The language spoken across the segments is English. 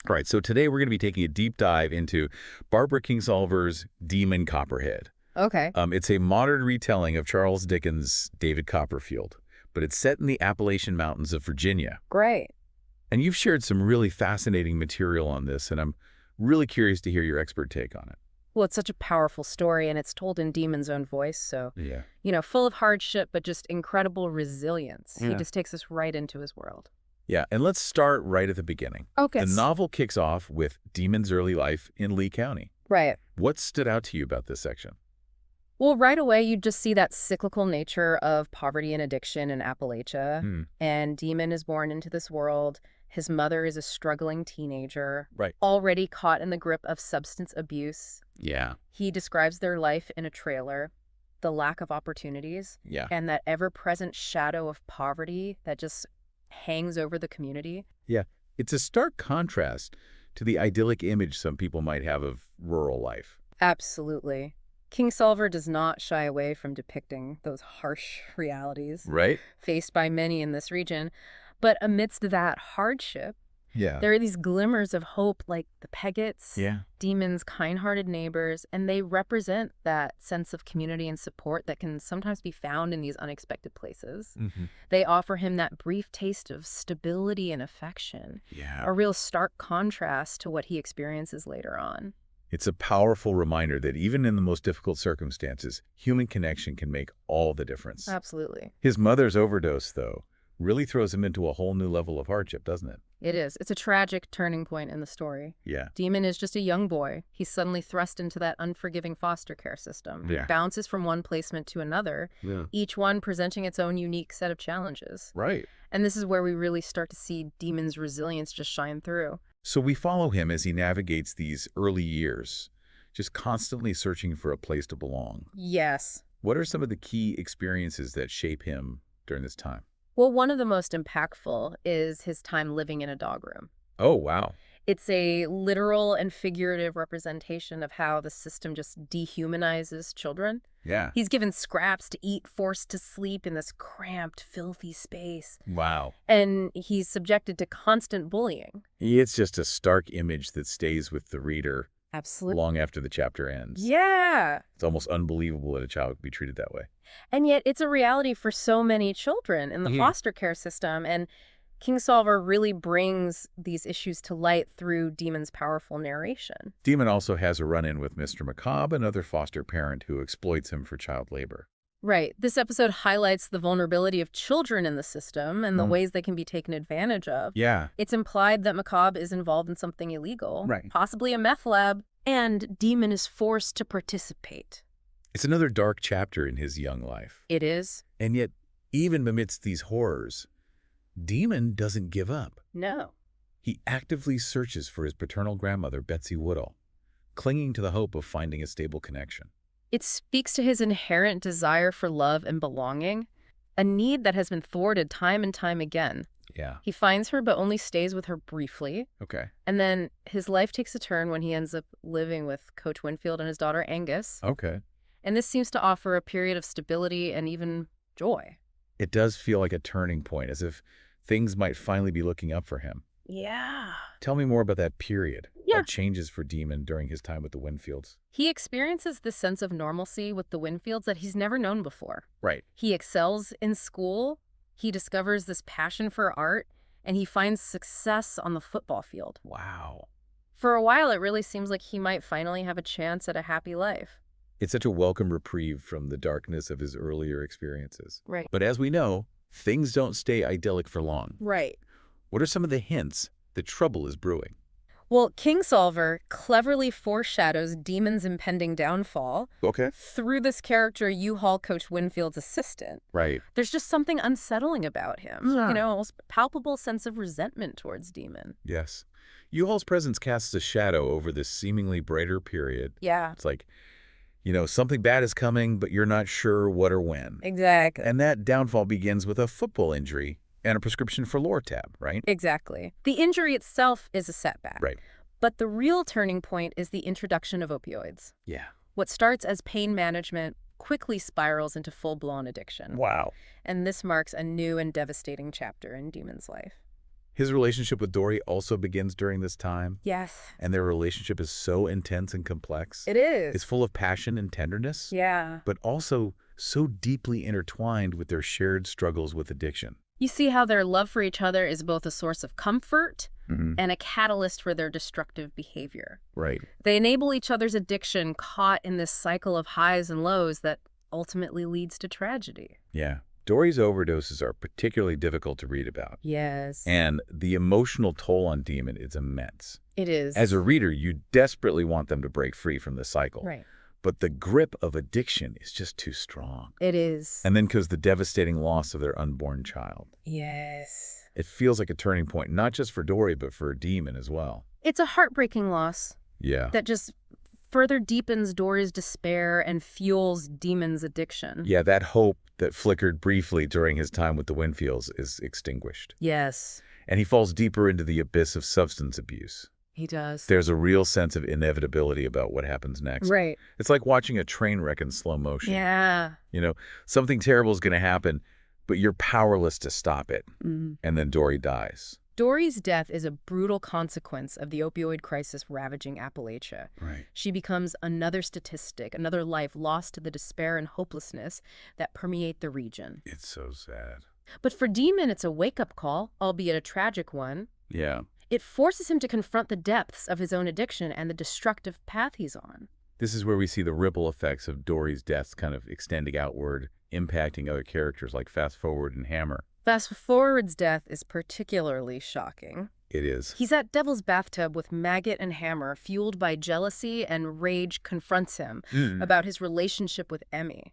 All right, so today we're going to be taking a deep dive into Barbara Kingsolver's Demon Copperhead. Okay, It's a modern retelling of Charles Dickens' David Copperfield, but it's set in the Appalachian Mountains of Virginia. great. And you've shared some really fascinating material on this, and I'm really curious to hear your expert take on it. Well, it's such a powerful story, and it's told in Demon's own voice, so, Yeah. full of hardship, but just incredible resilience. He Yeah. just takes us right into his world. Yeah, and let's start right at the beginning. Okay. The novel kicks off with Demon's early life in Lee County. Right. What stood out to you about this section? Well, right away, you just see that cyclical nature of poverty and addiction in Appalachia. Hmm. And Demon is born into this world. His mother is a struggling teenager, Right. already caught in the grip of substance abuse. Yeah. He describes their life in a trailer, the lack of opportunities, Yeah. and that ever-present shadow of poverty that just hangs over the community. Yeah. It's a stark contrast to the idyllic image some people might have of rural life. Absolutely. Kingsolver does not shy away from depicting those harsh realities Right? faced by many in this region. But amidst that hardship, Yeah. there are these glimmers of hope like the Peggotts, Yeah. Demon's kind-hearted neighbors, and they represent that sense of community and support that can sometimes be found in these unexpected places. Mm-hmm. They offer him that brief taste of stability and affection, Yeah. a real stark contrast to what he experiences later on. It's a powerful reminder that even in the most difficult circumstances, human connection can make all the difference. Absolutely. His mother's overdose, though, really throws him into a whole new level of hardship, doesn't it? It is. It's a tragic turning point in the story. Yeah. Demon is just a young boy. He's suddenly thrust into that unforgiving foster care system. Yeah. Bounces from one placement to another, Yeah. each one presenting its own unique set of challenges. Right. And this is where we really start to see Demon's resilience just shine through. So we follow him as he navigates these early years, just constantly searching for a place to belong. Yes. What are some of the key experiences that shape him during this time? Well, one of the most impactful is his time living in a dog room. Oh, wow. It's a literal and figurative representation of how the system just dehumanizes children. Yeah. He's given scraps to eat, forced to sleep in this cramped, filthy space. Wow. And he's subjected to constant bullying. It's just a stark image that stays with the reader Absolutely. long after the chapter ends. Yeah. It's almost unbelievable that a child could be treated that way. And yet it's a reality for so many children in the Mhm. foster care system. And Kingsolver really brings these issues to light through Demon's powerful narration. Demon also has a run-in with Mr. Macabre, another foster parent who exploits him for child labor. Right. This episode highlights the vulnerability of children in the system and the ways they can be taken advantage of. Yeah. It's implied that Macabre is involved in something illegal, Right. possibly a meth lab, and Demon is forced to participate. It's another dark chapter in his young life. It is? And yet, even amidst these horrors, Demon doesn't give up. No. He actively searches for his paternal grandmother, Betsy Woodall, clinging to the hope of finding a stable connection. It speaks to his inherent desire for love and belonging, a need that has been thwarted time and time again. Yeah. He finds her but only stays with her briefly, Okay. and then his life takes a turn when he ends up living with Coach Winfield and his daughter Angus. Okay. And this seems to offer a period of stability and even joy. It does feel like a turning point, as if things might finally be looking up for him. Yeah. Tell me more about that period. Yeah. What changes for Demon during his time with the Winfields? He experiences this sense of normalcy with the Winfields that he's never known before. Right. He excels in school, he discovers this passion for art, and he finds success on the football field. Wow. For a while, it really seems like he might finally have a chance at a happy life. It's such a welcome reprieve from the darkness of his earlier experiences. Right. But as we know, things don't stay idyllic for long. Right. What are some of the hints that trouble is brewing? Well, Kingsolver cleverly foreshadows Demon's impending downfall Okay. through this character U-Haul Coach Winfield's assistant. Right. There's just something unsettling about him. Yeah. Almost palpable sense of resentment towards Demon. Yes. U-Haul's presence casts a shadow over this seemingly brighter period. Yeah, It's like, something bad is coming, but you're not sure what or when. exactly. And that downfall begins with a football injury and a prescription for Lortab, right? Exactly. The injury itself is a setback. Right. But the real turning point is the introduction of opioids. Yeah. What starts as pain management quickly spirals into full-blown addiction. Wow. And this marks a new and devastating chapter in Demon's life. His relationship with Dory also begins during this time, Yes. and their relationship is so intense and complex. It is. It's full of passion and tenderness, Yeah. but also so deeply intertwined with their shared struggles with addiction. You see how their love for each other is both a source of comfort Mm-hmm. and a catalyst for their destructive behavior. Right. They enable each other's addiction, caught in this cycle of highs and lows that ultimately leads to tragedy. Yeah. Dory's overdoses are particularly difficult to read about, Yes. and the emotional toll on Demon is immense. It is. As a reader, you desperately want them to break free from the cycle. Right. But the grip of addiction is just too strong. It is. And then comes the devastating loss of their unborn child. Yes. It feels like a turning point, not just for Dory, but for Demon as well. It's a heartbreaking loss Yeah. that just further deepens Dory's despair and fuels Demon's addiction. Yeah, that hope that flickered briefly during his time with the Winfields is extinguished. Yes, And he falls deeper into the abyss of substance abuse. he does. There's a real sense of inevitability about what happens next. Right. It's like watching a train wreck in slow motion. Yeah. You know, something terrible is going to happen, but you're powerless to stop it. Mm. And then Dory dies. Dory's death is a brutal consequence of the opioid crisis ravaging Appalachia. Right. She becomes another statistic, another life lost to the despair and hopelessness that permeate the region. It's so sad. But for Demon, it's a wake-up call, albeit a tragic one. Yeah. It forces him to confront the depths of his own addiction and the destructive path he's on. This is where we see the ripple effects of Dory's deaths kind of extending outward, impacting other characters like Fast Forward and Hammer. Fast Forward's death is particularly shocking. It is. He's at Devil's Bathtub with Maggot and Hammer, fueled by jealousy and rage, confronts him about his relationship with Emmy.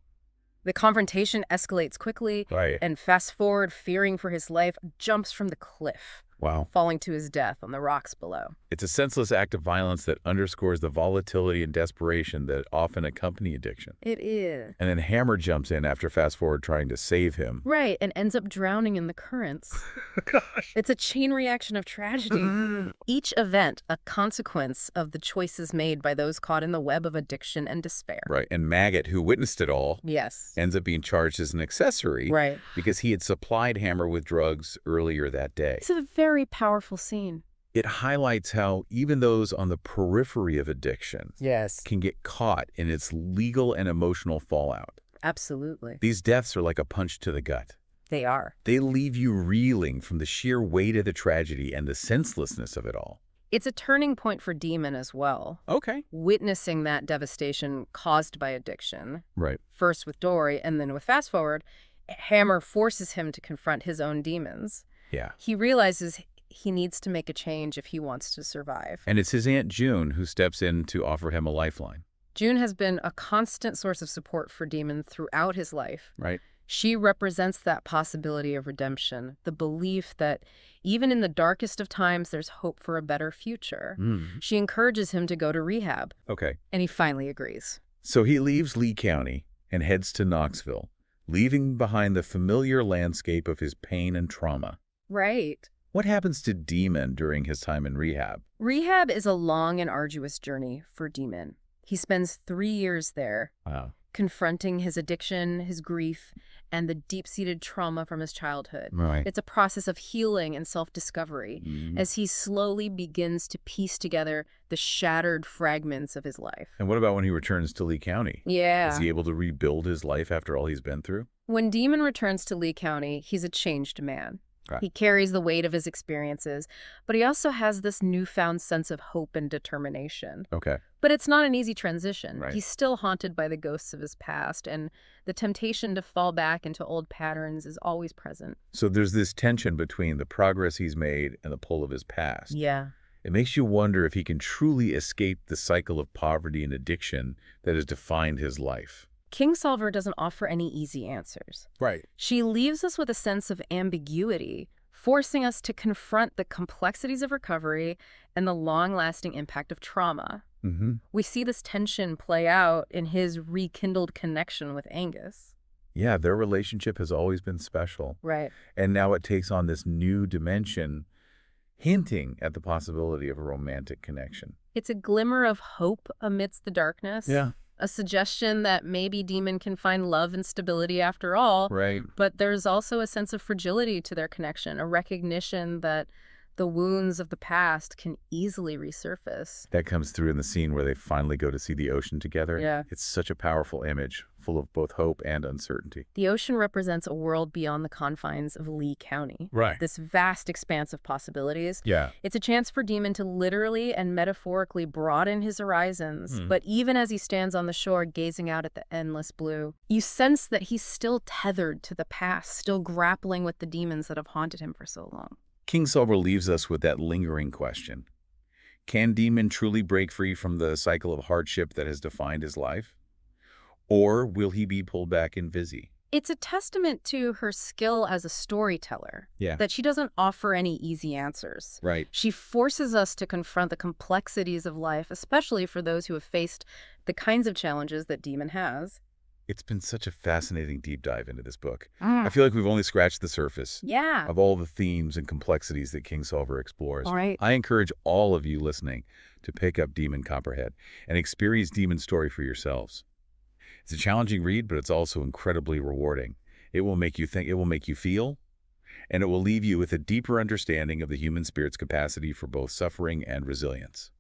The confrontation escalates quickly, Right. and Fast Forward, fearing for his life, jumps from the cliff, Wow. falling to his death on the rocks below. It's a senseless act of violence that underscores the volatility and desperation that often accompany addiction. It is. And then Hammer jumps in after Fast Forward trying to save him. Right, and ends up drowning in the currents. Gosh. It's a chain reaction of tragedy. Each event a consequence of the choices made by those caught in the web of addiction and despair. Right. And Maggot, who witnessed it all, Yes. ends up being charged as an accessory Right. because he had supplied Hammer with drugs earlier that day. It's a very powerful scene. It highlights how even those on the periphery of addiction Yes. can get caught in its legal and emotional fallout. Absolutely. These deaths are like a punch to the gut. They are. They leave you reeling from the sheer weight of the tragedy and the senselessness of it all. It's a turning point for Demon as well. Okay. Witnessing that devastation caused by addiction, Right. first with Dory and then with Fast Forward, Hammer forces him to confront his own demons. Yeah. He realizes he needs to make a change if he wants to survive. And it's his Aunt June who steps in to offer him a lifeline. June has been a constant source of support for Demon throughout his life. Right. She represents that possibility of redemption, the belief that even in the darkest of times, there's hope for a better future. She encourages him to go to rehab, Okay. and he finally agrees. So he leaves Lee County and heads to Knoxville, leaving behind the familiar landscape of his pain and trauma. Right. What happens to Demon during his time in rehab? Rehab is a long and arduous journey for Demon. He spends 3 years there, Wow. confronting his addiction, his grief, and the deep-seated trauma from his childhood. Right. It's a process of healing and self-discovery as he slowly begins to piece together the shattered fragments of his life. And what about when he returns to Lee County? Yeah. Is he able to rebuild his life after all he's been through? When Demon returns to Lee County, he's a changed man. Right. He carries the weight of his experiences, but he also has this newfound sense of hope and determination. Okay. But it's not an easy transition. Right. He's still haunted by the ghosts of his past, and the temptation to fall back into old patterns is always present. So there's this tension between the progress he's made and the pull of his past. Yeah. It makes you wonder if he can truly escape the cycle of poverty and addiction that has defined his life. Kingsolver doesn't offer any easy answers. Right. She leaves us with a sense of ambiguity, forcing us to confront the complexities of recovery and the long-lasting impact of trauma. We see this tension play out in his rekindled connection with Angus. Yeah, their relationship has always been special. Right. And now it takes on this new dimension, hinting at the possibility of a romantic connection. It's a glimmer of hope amidst the darkness. Yeah. A suggestion that maybe Demon can find love and stability after all. Right. But there's also a sense of fragility to their connection, a recognition that the wounds of the past can easily resurface. That comes through in the scene where they finally go to see the ocean together. Yeah. It's such a powerful image, full of both hope and uncertainty. The ocean represents a world beyond the confines of Lee County. Right. This vast expanse of possibilities. Yeah. It's a chance for Demon to literally and metaphorically broaden his horizons. But even as he stands on the shore gazing out at the endless blue, you sense that he's still tethered to the past, still grappling with the demons that have haunted him for so long. Kingsolver leaves us with that lingering question. Can Demon truly break free from the cycle of hardship that has defined his life? Or will he be pulled back in Vizzy? It's a testament to her skill as a storyteller. Yeah. That she doesn't offer any easy answers. Right. She forces us to confront the complexities of life, especially for those who have faced the kinds of challenges that Demon has. It's been such a fascinating deep dive into this book. I feel like we've only scratched the surface of all the themes and complexities that Kingsolver explores. All right. I encourage all of you listening to pick up Demon Copperhead and experience Demon's story for yourselves. It's a challenging read, but it's also incredibly rewarding. It will make you think, it will make you feel, and it will leave you with a deeper understanding of the human spirit's capacity for both suffering and resilience.